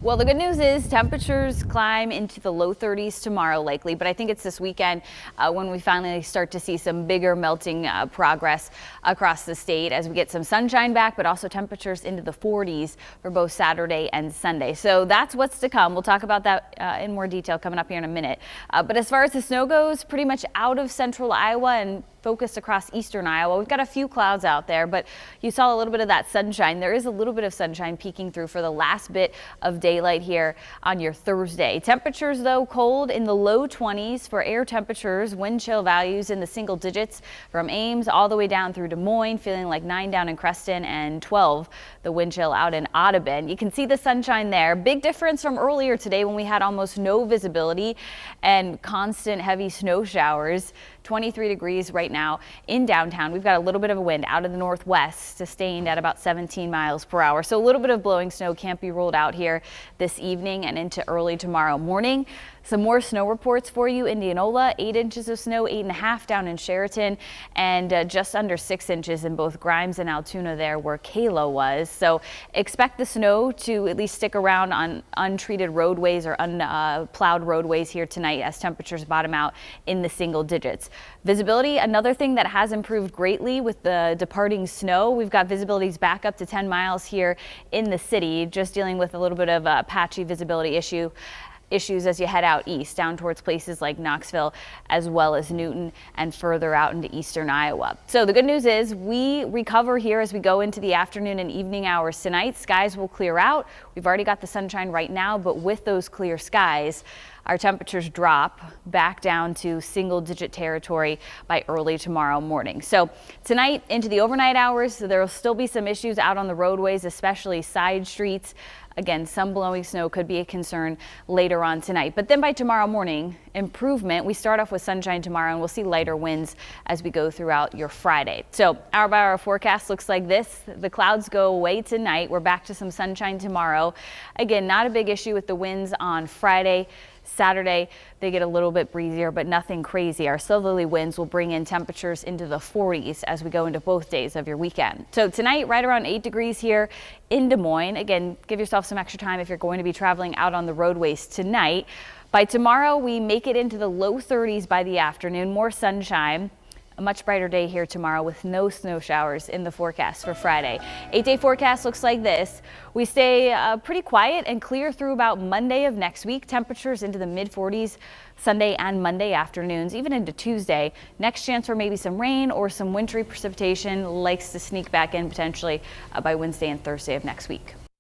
Well, the good news is temperatures climb into the low 30s tomorrow likely, but I think it's this weekend when we finally start to see some bigger melting progress across the state as we get some sunshine back, but also temperatures into the 40s for both Saturday and Sunday. So that's what's to come. We'll talk about that in more detail coming up here in a minute. But as far as the snow goes, pretty much out of central Iowa and focused across eastern Iowa. We've got a few clouds out there, but you saw a little bit of that sunshine. There is a little bit of sunshine peeking through for the last bit of daylight here on your Thursday. Temperatures, though, cold in the low 20s for air temperatures, wind chill values in the single digits from Ames all the way down through Des Moines, feeling like 9 down in Creston and 12 the wind chill out in Audubon. You can see the sunshine there. Big difference from earlier today when we had almost no visibility and constant heavy snow showers. 23 degrees right now in downtown. We've got a little bit of a wind out of the northwest, sustained at about 17 miles per hour. So a little bit of blowing snow can't be ruled out here this evening and into early tomorrow morning. Some more snow reports for you. Indianola, 8 inches of snow, 8.5 down in Sheraton, and just under 6 inches in both Grimes and Altoona there where Kalo was. So expect the snow to at least stick around on untreated roadways or unplowed roadways here tonight as temperatures bottom out in the single digits. Visibility, another thing that has improved greatly with the departing snow. We've got visibilities back up to 10 miles here in the city, just dealing with a little bit of a patchy visibility issues as you head out east down towards places like Knoxville as well as Newton and further out into eastern Iowa. So the good news is we recover here as we go into the afternoon and evening hours tonight. Skies will clear out. We've already got the sunshine right now, but with those clear skies, our temperatures drop back down to single digit territory by early tomorrow morning. So tonight into the overnight hours, there will still be some issues out on the roadways, especially side streets. Again, some blowing snow could be a concern later on tonight. But then by tomorrow morning, improvement. We start off with sunshine tomorrow and we'll see lighter winds as we go throughout your Friday. So hour by hour forecast looks like this. The clouds go away tonight. We're back to some sunshine tomorrow. Again, not a big issue with the winds on Friday. Saturday, they get a little bit breezier, but nothing crazy. Our southerly winds will bring in temperatures into the 40s as we go into both days of your weekend. So tonight, right around 8 degrees here in Des Moines. Again, give yourself some extra time if you're going to be traveling out on the roadways tonight. By tomorrow, we make it into the low 30s by the afternoon, more sunshine. A much brighter day here tomorrow with no snow showers in the forecast for Friday. 8-day forecast looks like this. We stay pretty quiet and clear through about Monday of next week. Temperatures into the mid 40s Sunday and Monday afternoons, even into Tuesday. Next chance for maybe some rain or some wintry precipitation likes to sneak back in potentially by Wednesday and Thursday of next week.